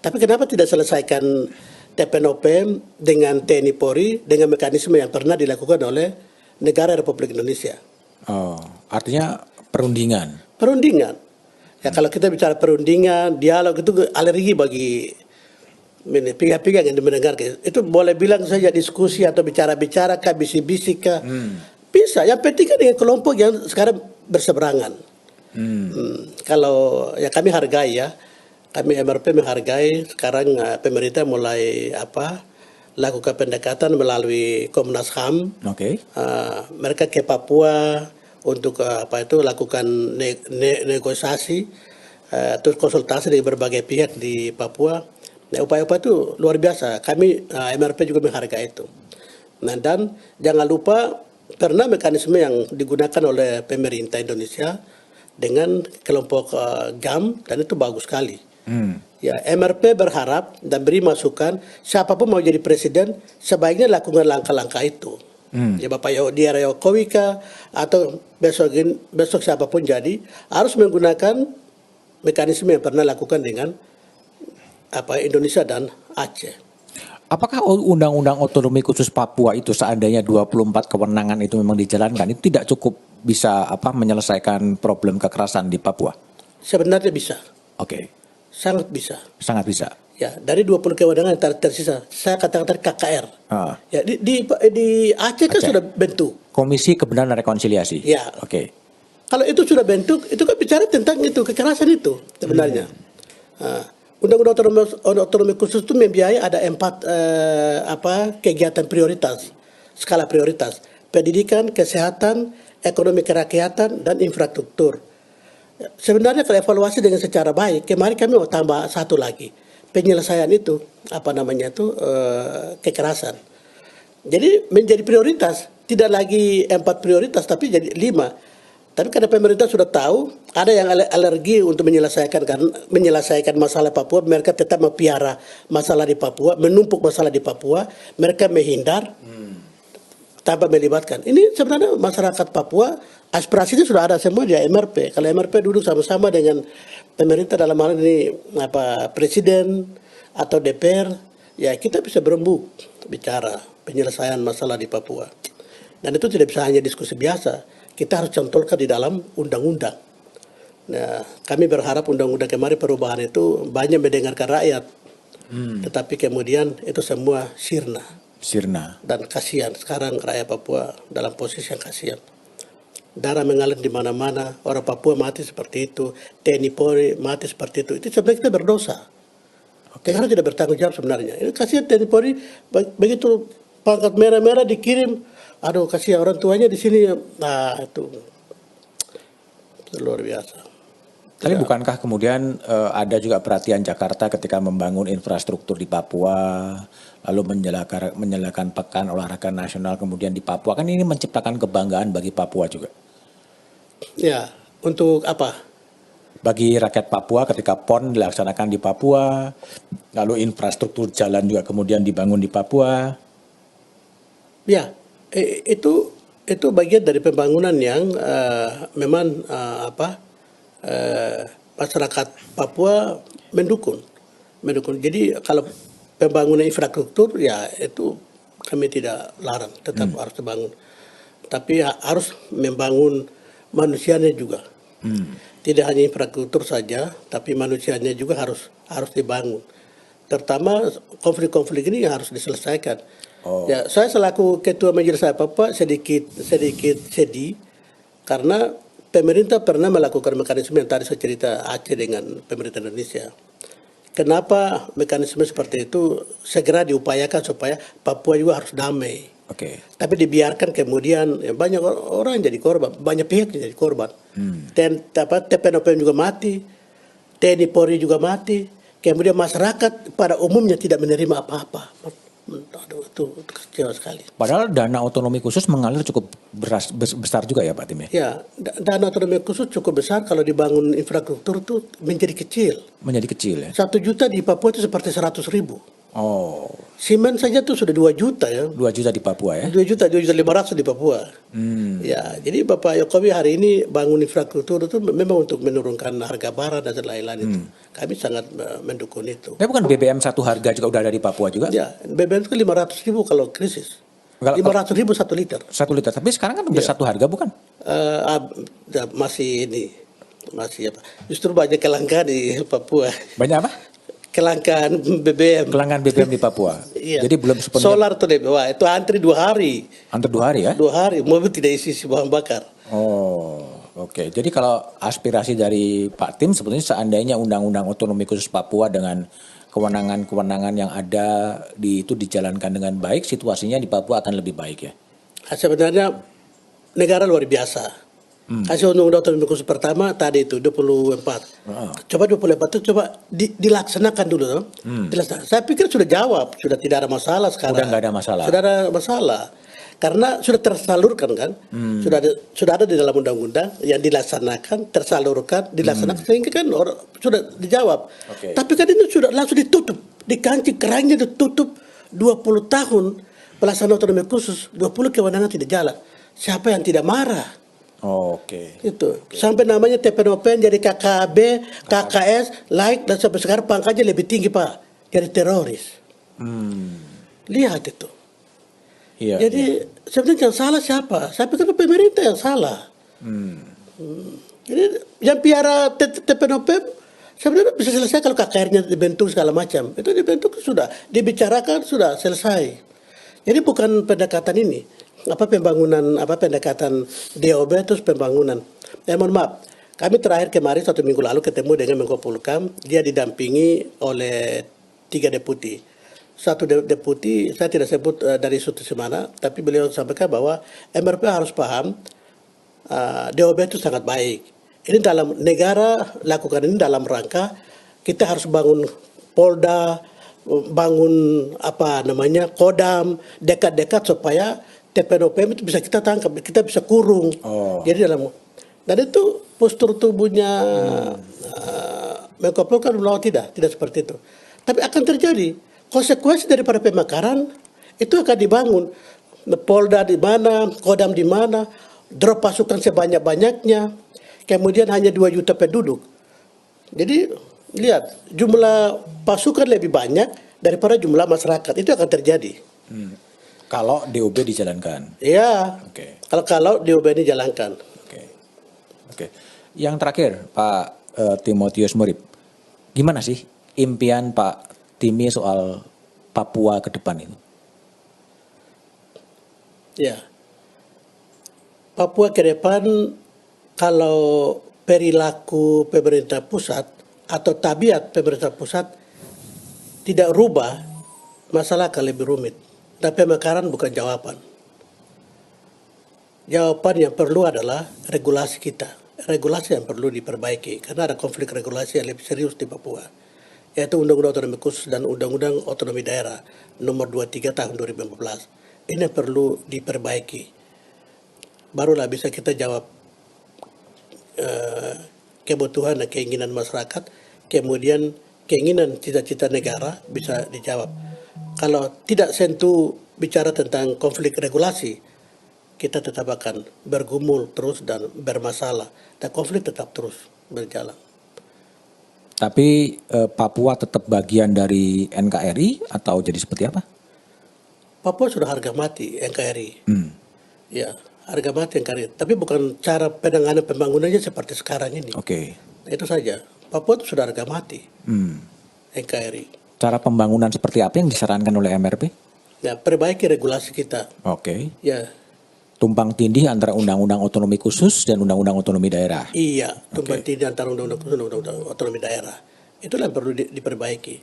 Tapi kenapa tidak selesaikan TPNOPM dengan TNI Polri dengan mekanisme yang pernah dilakukan oleh negara Republik Indonesia? Artinya perundingan. Perundingan. Ya kalau kita bicara perundingan, dialog itu alergi bagi pihak-pihak yang mendengarkan. Itu boleh bilang saja diskusi atau bicara-bicara kah, bisik-bisik kah. Bisa. Yang penting kan dengan kelompok yang sekarang berseberangan. Kalau ya kami hargai ya. Kami MRP menghargai sekarang pemerintah mulai lakukan pendekatan melalui Komnas HAM. Mereka ke Papua untuk lakukan negosiasi terus konsultasi dengan berbagai pihak di Papua. Nah, upaya-upaya itu luar biasa. Kami MRP juga menghargai itu. Nah, dan jangan lupa karena mekanisme yang digunakan oleh pemerintah Indonesia dengan kelompok GAM, dan itu bagus sekali. Ya, MRP berharap dan beri masukan siapapun mau jadi presiden sebaiknya lakukan langkah-langkah itu. Ya Bapak Jokowi atau besok siapapun jadi harus menggunakan mekanisme yang pernah lakukan dengan Indonesia dan Aceh. Apakah undang-undang otonomi khusus Papua itu seandainya 24 kewenangan itu memang dijalankan, itu tidak cukup bisa menyelesaikan problem kekerasan di Papua? Sebenarnya bisa. Sangat bisa. Sangat bisa. Ya, dari 20 kewenangan yang tersisa, saya katakan KKR. Ya, di Aceh kan sudah bentuk Komisi Kebenaran dan Rekonsiliasi. Ya. Kalau itu sudah bentuk, itu kan bicara tentang itu kekerasan itu sebenarnya. Undang-undang otonomi khusus itu membiayai ada 4 kegiatan prioritas, skala prioritas: pendidikan, kesehatan, ekonomi kerakyatan, dan infrastruktur. Sebenarnya kalau evaluasi dengan secara baik, kemarin kami mau tambah satu lagi, penyelesaian itu kekerasan. Jadi menjadi prioritas, tidak lagi 4 prioritas tapi jadi 5. Tapi karena pemerintah sudah tahu ada yang alergi untuk menyelesaikan masalah Papua, mereka tetap mempiara masalah di Papua, menumpuk masalah di Papua, mereka menghindar tanpa melibatkan. Ini sebenarnya masyarakat Papua aspirasinya sudah ada semua di MRP. Kalau MRP duduk sama-sama dengan pemerintah dalam hal ini presiden atau DPR, ya kita bisa berembuk bicara penyelesaian masalah di Papua. Dan itu tidak bisa hanya diskusi biasa. Kita harus contohkan di dalam undang-undang. Nah, kami berharap undang-undang kemarin perubahan itu banyak mendengarkan rakyat. Tetapi kemudian itu semua sirna. Dan kasihan. Sekarang rakyat Papua dalam posisi yang kasihan. darah mengalir di mana-mana, orang Papua mati seperti itu, TNI Polri mati seperti itu sebenarnya kita berdosa. Negara tidak bertanggung jawab sebenarnya. Ini kasihan TNI Polri begitu pangkat merah-merah dikirim, aduh kasihan orang tuanya di sini, nah itu luar biasa. Tapi bukankah kemudian ada juga perhatian Jakarta ketika membangun infrastruktur di Papua, lalu menyalakan pekan olahraga nasional kemudian di Papua, kan ini menciptakan kebanggaan bagi Papua juga. Ya, untuk apa? Bagi rakyat Papua ketika PON dilaksanakan di Papua, lalu infrastruktur jalan juga kemudian dibangun di Papua. Ya, itu bagian dari pembangunan yang memang masyarakat Papua mendukung. Jadi kalau pembangunan infrastruktur ya itu kami tidak larang, tetap harus dibangun. Tapi harus membangun manusianya juga. Tidak hanya infrastruktur saja, tapi manusianya juga harus dibangun. Terutama konflik-konflik ini harus diselesaikan. Ya, saya selaku Ketua Majelis Rakyat Papua sedikit sedih karena pemerintah pernah melakukan mekanisme yang tadi saya cerita Aceh dengan pemerintah Indonesia. Kenapa mekanisme seperti itu segera diupayakan supaya Papua juga harus damai. Tapi dibiarkan kemudian ya banyak orang jadi korban, banyak pihak jadi korban. TPNOP juga mati, TNI Polri juga mati. Kemudian masyarakat pada umumnya tidak menerima apa-apa. Aduh, itu kecewa sekali. Padahal dana otonomi khusus mengalir cukup besar juga ya Pak Tim? Ya, dana otonomi khusus cukup besar kalau dibangun infrastruktur itu menjadi kecil. Menjadi kecil ya? 1 juta di Papua itu seperti 100.000. Oh. Semen saja tuh sudah 2 juta ya. 2 juta di Papua ya? 2 juta 500 di Papua. Ya, jadi Bapak Jokowi hari ini bangun infrastruktur itu memang untuk menurunkan harga barang dan lain-lain itu. Kami sangat mendukung itu. Tapi bukan BBM satu harga juga udah ada di Papua juga? Ya, BBM itu 500.000 kalau krisis. 500.000 1 liter. 1 liter, tapi sekarang kan udah satu harga bukan? Masih apa? Justru banyak kelangkaan di Papua. Banyak apa? Kelangkaan BBM. Kelangkaan BBM di Papua. Iya. Jadi belum sepenuhnya. Solar tuh deh, wah itu antri 2 hari. Antri 2 hari ya? 2 hari, mobil tidak isi bahan bakar. Oh, oke. Jadi kalau aspirasi dari Pak Tim sebetulnya seandainya undang-undang otonomi khusus Papua dengan kewenangan-kewenangan yang ada itu dijalankan dengan baik, situasinya di Papua akan lebih baik ya? Sebenarnya negara luar biasa. Kasih undang-undang otonomi khusus pertama tadi itu 24. Coba 24 itu coba dilaksanakan dulu. Dilaksanakan. Saya pikir sudah jawab, sudah tidak ada masalah sekarang. Sudah nggak ada masalah. Sudah ada masalah. Karena sudah tersalurkan kan. Sudah ada di dalam undang-undang yang dilaksanakan, tersalurkan, dilaksanakan sehingga kan sudah dijawab. Tapi kan itu sudah langsung ditutup. Dikancing kerangnya ditutup 20 tahun pelaksanaan otonomi khusus, 20 kewenangan tidak jalan. Siapa yang tidak marah? Itu sampai namanya TPNOP jadi KKB, KKS, like dan sampai sekarang pangkatnya lebih tinggi Pak, jadi teroris. Lihat itu. Jadi sebenarnya yang salah siapa? Saya pikir pemerintah yang salah. Jadi yang piara TPNOP sebenarnya bisa selesai kalau KKR-nya dibentuk segala macam. Itu dibentuk sudah, dibicarakan sudah selesai. Jadi bukan pendekatan ini. Pendekatan DOB terus pembangunan. Mohon maaf, kami terakhir kemarin 1 minggu lalu ketemu dengan Menko Polhukam, dia didampingi oleh 3 deputi. 1 deputi saya tidak sebut dari institusi mana, tapi beliau sampaikan bahwa MRP harus paham DOB itu sangat baik. Ini dalam negara lakukan ini dalam rangka kita harus bangun Polda, bangun Kodam dekat-dekat supaya TPNOP itu bisa kita tangkap, kita bisa kurung. Jadi dan itu postur tubuhnya Menko Polhukam bilang tidak seperti itu. Tapi akan terjadi konsekuensi daripada pemekaran itu akan dibangun. Polda di mana, Kodam di mana, drop pasukan sebanyak-banyaknya, kemudian hanya 2 juta penduduk. Jadi lihat jumlah pasukan lebih banyak daripada jumlah masyarakat, itu akan terjadi. Kalau DOB dijalankan. Iya. Kalau DOB ini dijalankan. Oke. Yang terakhir, Pak Timotius Murip, gimana sih impian Pak Timi soal Papua ke depan itu? Ya. Papua ke depan kalau perilaku pemerintah pusat atau tabiat pemerintah pusat tidak rubah, masalah akan lebih rumit. Dan pemekaran bukan jawaban. Jawaban yang perlu adalah regulasi kita. Regulasi yang perlu diperbaiki karena ada konflik regulasi yang lebih serius di Papua, yaitu Undang-Undang Otonomi Khusus dan Undang-Undang Otonomi Daerah nomor 23 tahun 2015. Ini perlu diperbaiki. Barulah bisa kita jawab kebutuhan dan keinginan masyarakat, kemudian keinginan cita-cita negara bisa dijawab. Kalau tidak sentuh bicara tentang konflik regulasi, kita tetap akan bergumul terus dan bermasalah, dan konflik tetap terus berjalan. Tapi Papua tetap bagian dari NKRI atau jadi seperti apa? Papua sudah harga mati NKRI. Ya, harga mati NKRI. Tapi bukan cara penanganan pembangunannya seperti sekarang ini. Oke. Itu saja. Papua itu sudah harga mati NKRI. Cara pembangunan seperti apa yang disarankan oleh MRP? Ya, perbaiki regulasi kita. Oke. Ya, Tumpang tindih antara Undang-Undang Otonomi Khusus dan Undang-Undang Otonomi Daerah. iya, tumpang tindih antara undang-undang khusus dan undang-undang otonomi daerah. Itulah yang perlu diperbaiki.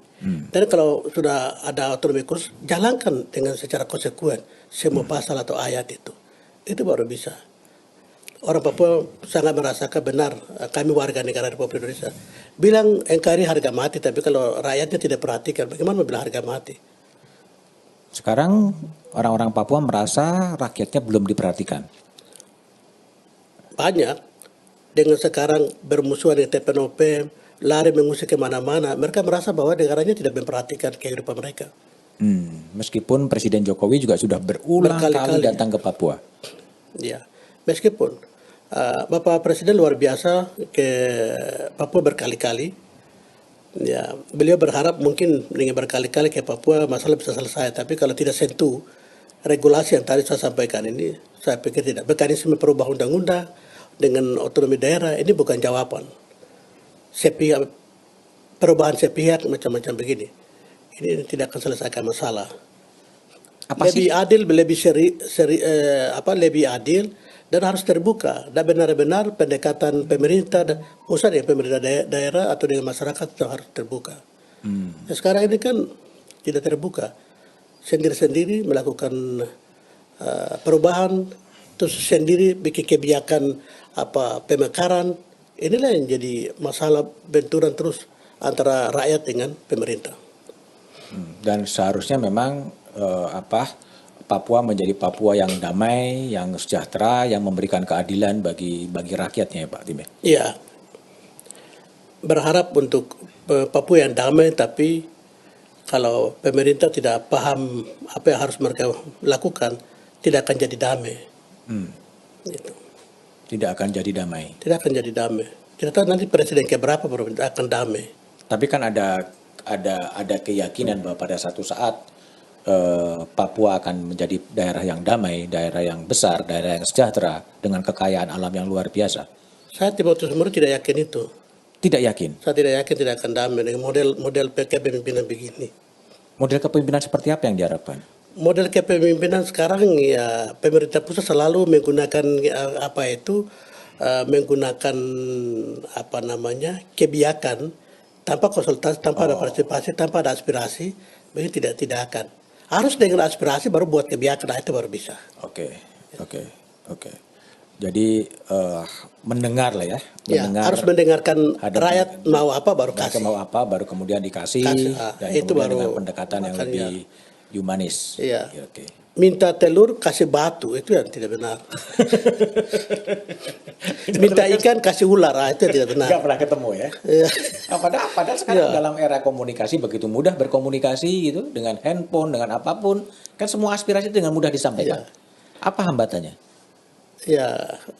Dan kalau sudah ada otonomi khusus, jalankan dengan secara konsekuen semua pasal atau ayat itu. Itu baru bisa. Orang Papua sangat merasakan benar, kami warga negara Republik Indonesia. Bilang NKRI harga mati, tapi kalau rakyatnya tidak perhatikan, bagaimana mau bilang harga mati? Sekarang orang-orang Papua merasa rakyatnya belum diperhatikan. Banyak, dengan sekarang bermusuhan dengan TPNOP, lari mengusir kemana-mana, mereka merasa bahwa negaranya tidak memperhatikan kehidupan mereka. Meskipun Presiden Jokowi juga sudah berulang kali Berkali-kali. datang ke Papua. Ya, meskipun Bapak Presiden luar biasa ke Papua berkali-kali. Ya, beliau berharap mungkin dengan berkali-kali ke Papua masalah bisa selesai. Tapi kalau tidak sentuh regulasi yang tadi saya sampaikan ini, saya pikir tidak. Mekanisme perubahan undang-undang dengan otonomi daerah ini bukan jawaban. Sepihak, perubahan sepihak macam-macam begini. Ini tidak akan selesaikan masalah. Apa Lebih sih? adil, lebih lebih adil dan harus terbuka dan benar-benar pendekatan pemerintah dan pusat ya pemerintah daerah atau dengan masyarakat itu harus terbuka. Nah, sekarang ini kan tidak terbuka, sendiri-sendiri melakukan perubahan, terus sendiri bikin kebijakan pemekaran. Inilah yang jadi masalah benturan terus antara rakyat dengan pemerintah. Dan seharusnya memang Papua menjadi Papua yang damai, yang sejahtera, yang memberikan keadilan bagi rakyatnya ya Pak Tim. Iya, berharap untuk Papua yang damai, tapi kalau pemerintah tidak paham apa yang harus mereka lakukan, tidak akan jadi damai. Gitu. Tidak akan jadi damai. Tidak akan jadi damai. Kita tahu nanti presiden keberapa baru akan damai. Tapi kan ada keyakinan bahwa pada satu saat Papua akan menjadi daerah yang damai, daerah yang besar, daerah yang sejahtera dengan kekayaan alam yang luar biasa. Saya Timotius Muru tidak yakin itu. Tidak yakin. Saya tidak yakin tidak akan damai dengan model kepemimpinan begini. Model kepemimpinan seperti apa yang diharapkan? Model kepemimpinan sekarang ya pemerintah pusat selalu menggunakan menggunakan kebijakan tanpa konsultasi, tanpa ada partisipasi, tanpa ada aspirasi, begini tidak akan. Harus dengan aspirasi baru buat kebijakan, nah itu baru bisa. Oke. Jadi mendengar lah ya. Ya, harus mendengarkan rakyat mau apa baru kasih. Mau apa baru kemudian dikasih. Dan itu baru dengan pendekatan yang lebih humanis. Iya. Ya, oke. Minta telur kasih batu itu yang tidak benar. Minta ikan kasih ular, itu yang tidak benar. Nggak pernah ketemu ya. Iya. Padahal sekarang dalam era komunikasi begitu mudah berkomunikasi gitu dengan handphone, dengan apapun, kan semua aspirasi dengan mudah disampaikan. Apa hambatannya? Ya,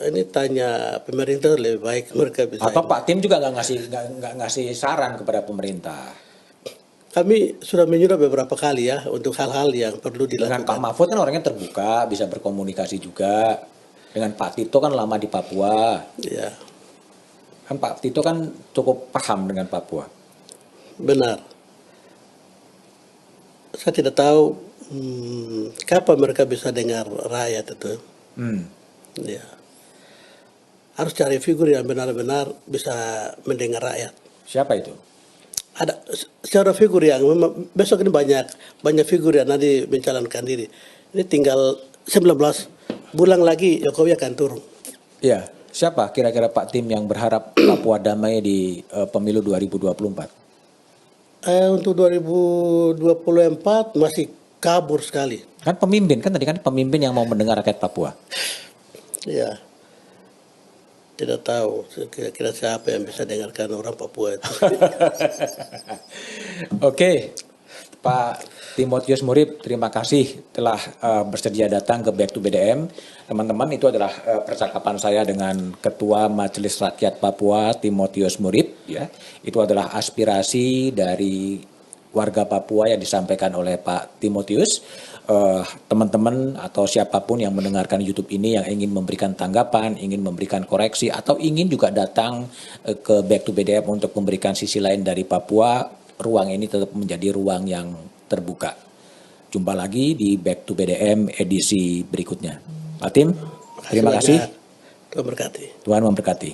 ini tanya pemerintah lebih baik mereka bisa. Atau Pak Tim juga nggak ngasih saran kepada pemerintah. Kami sudah menyuruh beberapa kali ya untuk hal-hal yang perlu dilakukan. Dengan Pak Mahfud kan orangnya terbuka, bisa berkomunikasi juga. Dengan Pak Tito kan lama di Papua. Ya. Kan Pak Tito kan cukup paham dengan Papua. Benar. Saya tidak tahu kapan mereka bisa dengar rakyat itu. Ya. harus cari figur yang benar-benar bisa mendengar rakyat. Siapa itu? Ada secara figur yang memang besok ini banyak figur yang nanti mencalonkan diri. Ini tinggal 19 bulan lagi Jokowi akan turun. Iya, siapa kira-kira Pak Tim yang berharap Papua damai di pemilu 2024? Untuk 2024 masih kabur sekali. Kan pemimpin, kan tadi kan pemimpin yang mau mendengar rakyat Papua. Ya, tidak tahu kira-kira siapa yang bisa dengarkan orang Papua itu. Oke, Pak Timotius Murib, terima kasih telah bersedia datang ke Back to BDM. Teman-teman, itu adalah percakapan saya dengan Ketua Majelis Rakyat Papua, Timotius Murib. Ya, itu adalah aspirasi dari warga Papua yang disampaikan oleh Pak Timotius. Teman-teman atau siapapun yang mendengarkan YouTube ini yang ingin memberikan tanggapan, ingin memberikan koreksi, atau ingin juga datang ke Back to BDM untuk memberikan sisi lain dari Papua, ruang ini tetap menjadi ruang yang terbuka. Jumpa lagi di Back to BDM edisi berikutnya. Pak Tim, terima kasih. Tuhan berkati. Tuhan memberkati.